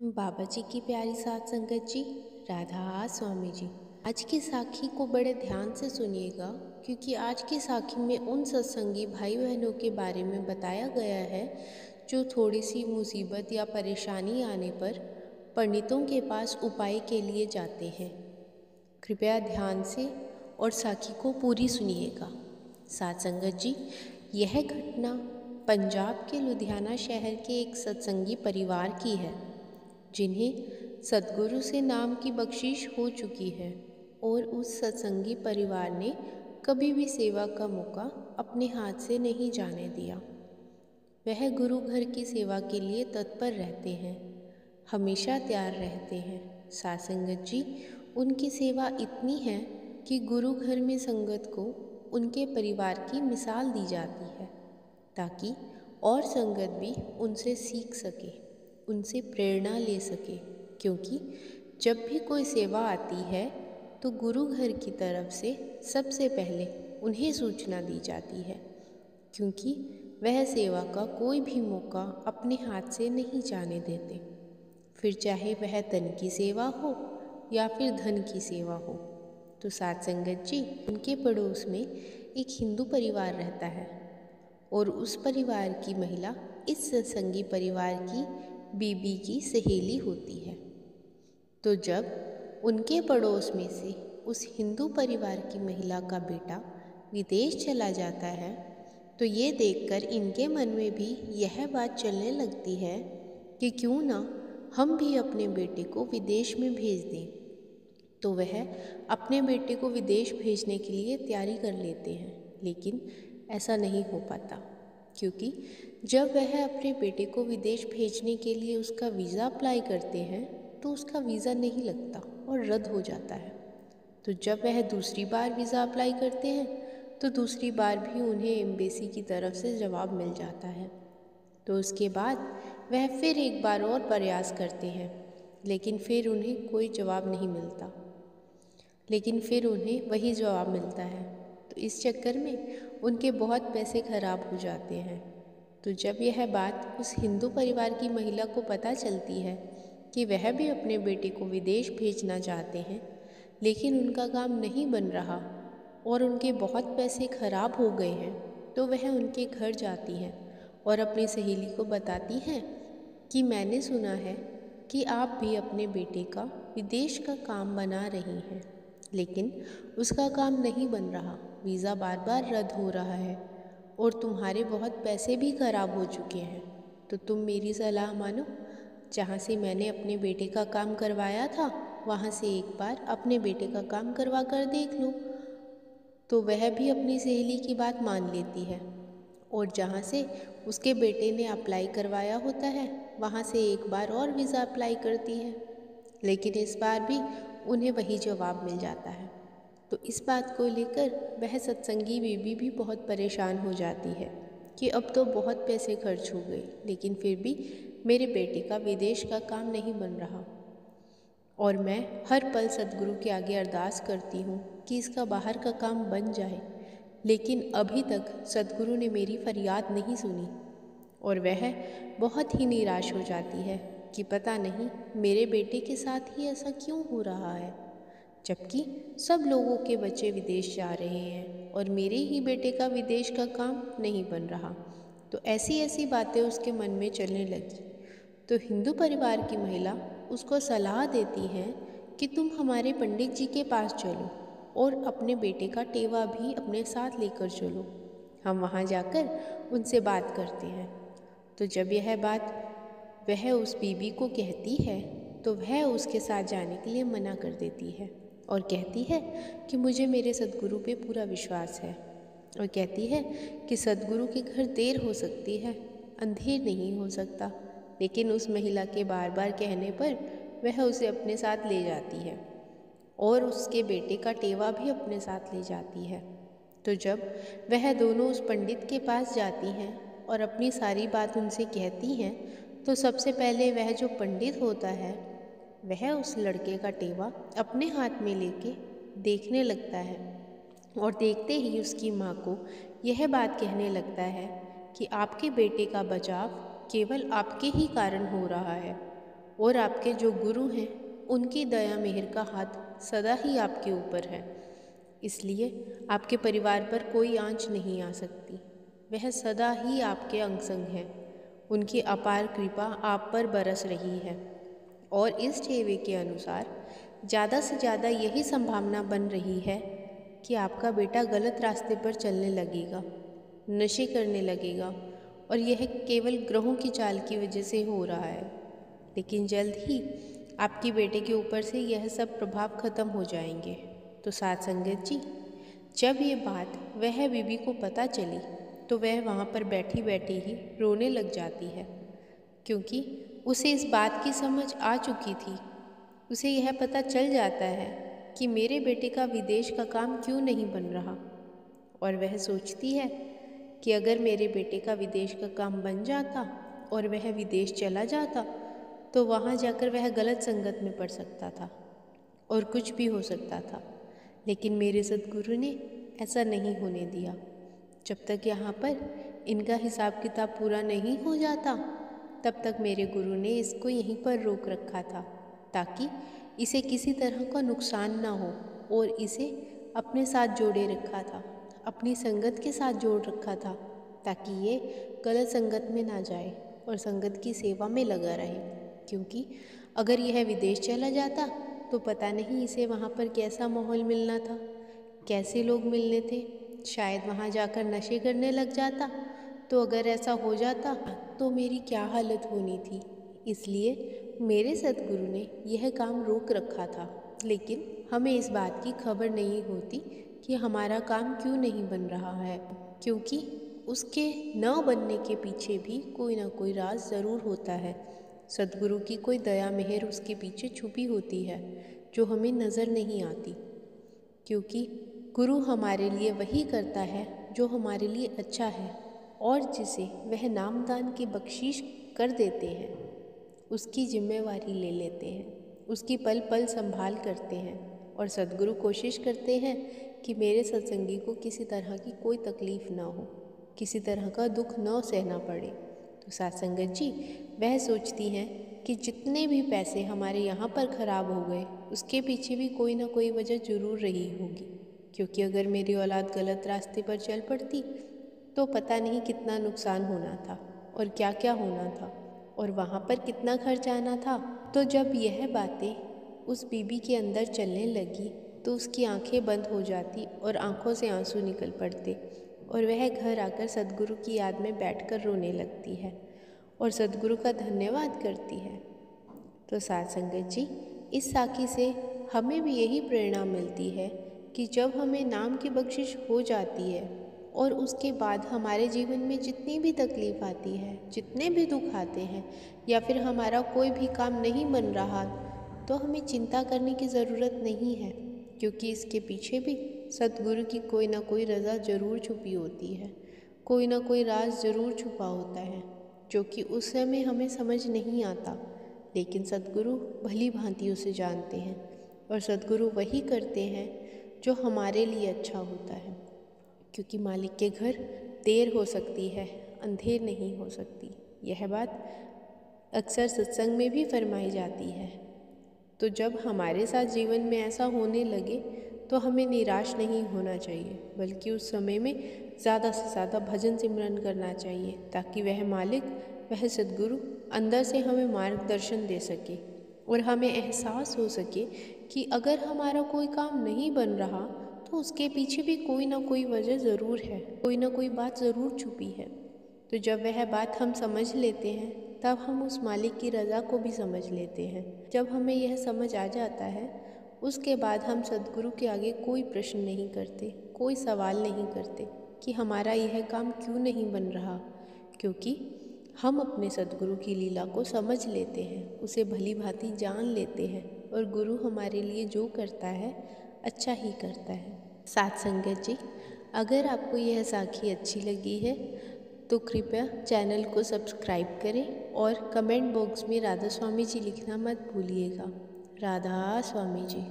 बाबा जी की प्यारी साथ संगत जी, राधा स्वामी जी। आज की साखी को बड़े ध्यान से सुनिएगा, क्योंकि आज की साखी में उन सत्संगी भाई बहनों के बारे में बताया गया है जो थोड़ी सी मुसीबत या परेशानी आने पर पंडितों के पास उपाय के लिए जाते हैं। कृपया ध्यान से और साखी को पूरी सुनिएगा। साथ संगत जी, यह घटना पंजाब के लुधियाना शहर के एक सत्संगी परिवार की है, जिन्हें सद्गुरु से नाम की बख्शिश हो चुकी है और उस सत्संगी परिवार ने कभी भी सेवा का मौका अपने हाथ से नहीं जाने दिया। वह गुरु घर की सेवा के लिए तत्पर रहते हैं, हमेशा तैयार रहते हैं। साथ संगत जी, उनकी सेवा इतनी है कि गुरु घर में संगत को उनके परिवार की मिसाल दी जाती है, ताकि और संगत भी उनसे सीख सके, उनसे प्रेरणा ले सके। क्योंकि जब भी कोई सेवा आती है तो गुरु घर की तरफ से सबसे पहले उन्हें सूचना दी जाती है, क्योंकि वह सेवा का कोई भी मौका अपने हाथ से नहीं जाने देते, फिर चाहे वह तन की सेवा हो या फिर धन की सेवा हो। तो साथ संगत जी, उनके पड़ोस में एक हिंदू परिवार रहता है और उस परिवार की महिला इस सत्संगी परिवार की बीबी की सहेली होती है। तो जब उनके पड़ोस में से उस हिंदू परिवार की महिला का बेटा विदेश चला जाता है, तो ये देखकर इनके मन में भी यह बात चलने लगती है कि क्यों ना हम भी अपने बेटे को विदेश में भेज दें। तो वह अपने बेटे को विदेश भेजने के लिए तैयारी कर लेते हैं, लेकिन ऐसा नहीं हो पाता, क्योंकि जब वह अपने बेटे को विदेश भेजने के लिए उसका वीज़ा अप्लाई करते हैं तो उसका वीज़ा नहीं लगता और रद्द हो जाता है। तो जब वह दूसरी बार वीज़ा अप्लाई करते हैं तो दूसरी बार भी उन्हें एम्बेसी की तरफ से जवाब मिल जाता है। तो उसके बाद वह फिर एक बार और प्रयास करते हैं, लेकिन फिर उन्हें कोई जवाब नहीं मिलता, लेकिन फिर उन्हें वही जवाब मिलता है। तो इस चक्कर में उनके बहुत पैसे खराब हो जाते हैं। तो जब यह बात उस हिंदू परिवार की महिला को पता चलती है कि वह भी अपने बेटे को विदेश भेजना चाहते हैं, लेकिन उनका काम नहीं बन रहा और उनके बहुत पैसे खराब हो गए हैं, तो वह उनके घर जाती हैं और अपनी सहेली को बताती हैं कि मैंने सुना है कि आप भी अपने बेटे का विदेश का काम बना रही हैं, लेकिन उसका काम नहीं बन रहा, वीज़ा बार बार रद्द हो रहा है और तुम्हारे बहुत पैसे भी खराब हो चुके हैं। तो तुम मेरी सलाह मानो, जहाँ से मैंने अपने बेटे का काम करवाया था वहाँ से एक बार अपने बेटे का काम करवा कर देख लो। तो वह भी अपनी सहेली की बात मान लेती है और जहाँ से उसके बेटे ने अप्लाई करवाया होता है वहाँ से एक बार और वीज़ा अप्लाई करती है, लेकिन इस बार भी उन्हें वही जवाब मिल जाता है। तो इस बात को लेकर वह सत्संगी बीबी भी बहुत परेशान हो जाती है कि अब तो बहुत पैसे खर्च हो गए, लेकिन फिर भी मेरे बेटे का विदेश का काम नहीं बन रहा और मैं हर पल सद्गुरु के आगे अरदास करती हूँ कि इसका बाहर का काम बन जाए, लेकिन अभी तक सद्गुरु ने मेरी फरियाद नहीं सुनी। और वह बहुत ही निराश हो जाती है कि पता नहीं मेरे बेटे के साथ ही ऐसा क्यों हो रहा है, जबकि सब लोगों के बच्चे विदेश जा रहे हैं और मेरे ही बेटे का विदेश का काम नहीं बन रहा। तो ऐसी ऐसी बातें उसके मन में चलने लगी। तो हिंदू परिवार की महिला उसको सलाह देती है कि तुम हमारे पंडित जी के पास चलो और अपने बेटे का टेवा भी अपने साथ लेकर चलो, हम वहाँ जाकर उनसे बात करते हैं। तो जब यह बात वह उस बीबी को कहती है तो वह उसके साथ जाने के लिए मना कर देती है और कहती है कि मुझे मेरे सद्गुरु पे पूरा विश्वास है, और कहती है कि सद्गुरु के घर देर हो सकती है, अंधेर नहीं हो सकता। लेकिन उस महिला के बार बार कहने पर वह उसे अपने साथ ले जाती है और उसके बेटे का टेवा भी अपने साथ ले जाती है। तो जब वह दोनों उस पंडित के पास जाती हैं और अपनी सारी बात उनसे कहती हैं, तो सबसे पहले वह जो पंडित होता है वह उस लड़के का टेवा अपने हाथ में लेके देखने लगता है और देखते ही उसकी माँ को यह बात कहने लगता है कि आपके बेटे का बचाव केवल आपके ही कारण हो रहा है और आपके जो गुरु हैं उनकी दया मेहर का हाथ सदा ही आपके ऊपर है, इसलिए आपके परिवार पर कोई आंच नहीं आ सकती। वह सदा ही आपके अंग संग है। उनकी अपार कृपा आप पर बरस रही है और इस ठेवे के अनुसार ज़्यादा से ज़्यादा यही संभावना बन रही है कि आपका बेटा गलत रास्ते पर चलने लगेगा, नशे करने लगेगा, और यह केवल ग्रहों की चाल की वजह से हो रहा है। लेकिन जल्द ही आपके बेटे के ऊपर से यह सब प्रभाव खत्म हो जाएंगे। तो साथ संगत जी, जब ये बात वह बीबी को पता चली तो वह वहाँ पर बैठी बैठी ही रोने लग जाती है, क्योंकि उसे इस बात की समझ आ चुकी थी। उसे यह पता चल जाता है कि मेरे बेटे का विदेश का काम क्यों नहीं बन रहा, और वह सोचती है कि अगर मेरे बेटे का विदेश का काम बन जाता और वह विदेश चला जाता तो वहाँ जाकर वह गलत संगत में पड़ सकता था और कुछ भी हो सकता था। लेकिन मेरे सद्गुरु ने ऐसा नहीं होने दिया। जब तक यहाँ पर इनका हिसाब किताब पूरा नहीं हो जाता तब तक मेरे गुरु ने इसको यहीं पर रोक रखा था, ताकि इसे किसी तरह का नुकसान ना हो, और इसे अपने साथ जोड़े रखा था, अपनी संगत के साथ जोड़ रखा था, ताकि ये गलत संगत में ना जाए और संगत की सेवा में लगा रहे। क्योंकि अगर यह विदेश चला जाता तो पता नहीं इसे वहाँ पर कैसा माहौल मिलना था, कैसे लोग मिलने थे, शायद वहाँ जाकर नशे करने लग जाता। तो अगर ऐसा हो जाता तो मेरी क्या हालत होनी थी। इसलिए मेरे सद्गुरु ने यह काम रोक रखा था। लेकिन हमें इस बात की खबर नहीं होती कि हमारा काम क्यों नहीं बन रहा है, क्योंकि उसके न बनने के पीछे भी कोई ना कोई राज ज़रूर होता है। सद्गुरु की कोई दया मेहर उसके पीछे छुपी होती है जो हमें नज़र नहीं आती, क्योंकि गुरु हमारे लिए वही करता है जो हमारे लिए अच्छा है, और जिसे वह नामदान की बख्शीश कर देते हैं उसकी जिम्मेवारी ले लेते हैं, उसकी पल पल संभाल करते हैं। और सद्गुरु कोशिश करते हैं कि मेरे सत्संगी को किसी तरह की कोई तकलीफ़ ना हो, किसी तरह का दुख न सहना पड़े। तो सत्संगत जी, वह सोचती हैं कि जितने भी पैसे हमारे यहाँ पर ख़राब हो गए उसके पीछे भी कोई ना कोई वजह ज़रूर रही होगी, क्योंकि अगर मेरी औलाद गलत रास्ते पर चल पड़ती तो पता नहीं कितना नुकसान होना था और क्या क्या होना था और वहाँ पर कितना खर्च आना था। तो जब यह बातें उस बीबी के अंदर चलने लगी तो उसकी आंखें बंद हो जाती और आंखों से आंसू निकल पड़ते, और वह घर आकर सद्गुरु की याद में बैठकर रोने लगती है और सद्गुरु का धन्यवाद करती है। तो साथ संगत जी, इस साखी से हमें भी यही प्रेरणा मिलती है कि जब हमें नाम की बख्शिश हो जाती है और उसके बाद हमारे जीवन में जितनी भी तकलीफ़ आती है, जितने भी दुख आते हैं, या फिर हमारा कोई भी काम नहीं बन रहा, तो हमें चिंता करने की ज़रूरत नहीं है, क्योंकि इसके पीछे भी सद्गुरु की कोई ना कोई रज़ा ज़रूर छुपी होती है, कोई ना कोई राज ज़रूर छुपा होता है जो कि उस समय हमें समझ नहीं आता। लेकिन सद्गुरु भली भांति उसे जानते हैं, और सद्गुरु वही करते हैं जो हमारे लिए अच्छा होता है, क्योंकि मालिक के घर देर हो सकती है, अंधेर नहीं हो सकती। यह बात अक्सर सत्संग में भी फरमाई जाती है। तो जब हमारे साथ जीवन में ऐसा होने लगे तो हमें निराश नहीं होना चाहिए, बल्कि उस समय में ज़्यादा से ज़्यादा भजन सिमरन करना चाहिए, ताकि वह मालिक, वह सद्गुरु अंदर से हमें मार्गदर्शन दे सके और हमें एहसास हो सके कि अगर हमारा कोई काम नहीं बन रहा तो उसके पीछे भी कोई ना कोई वजह ज़रूर है, कोई ना कोई बात ज़रूर छुपी है। तो जब वह बात हम समझ लेते हैं तब हम उस मालिक की रज़ा को भी समझ लेते हैं। जब हमें यह समझ आ जाता है उसके बाद हम सद्गुरु के आगे कोई प्रश्न नहीं करते, कोई सवाल नहीं करते कि हमारा यह काम क्यों नहीं बन रहा, क्योंकि हम अपने सद्गुरु की लीला को समझ लेते हैं, उसे भली भांति जान लेते हैं, और गुरु हमारे लिए जो करता है अच्छा ही करता है। साथ संगत जी, अगर आपको यह साखी अच्छी लगी है तो कृपया चैनल को सब्सक्राइब करें और कमेंट बॉक्स में राधा स्वामी जी लिखना मत भूलिएगा। राधा स्वामी जी।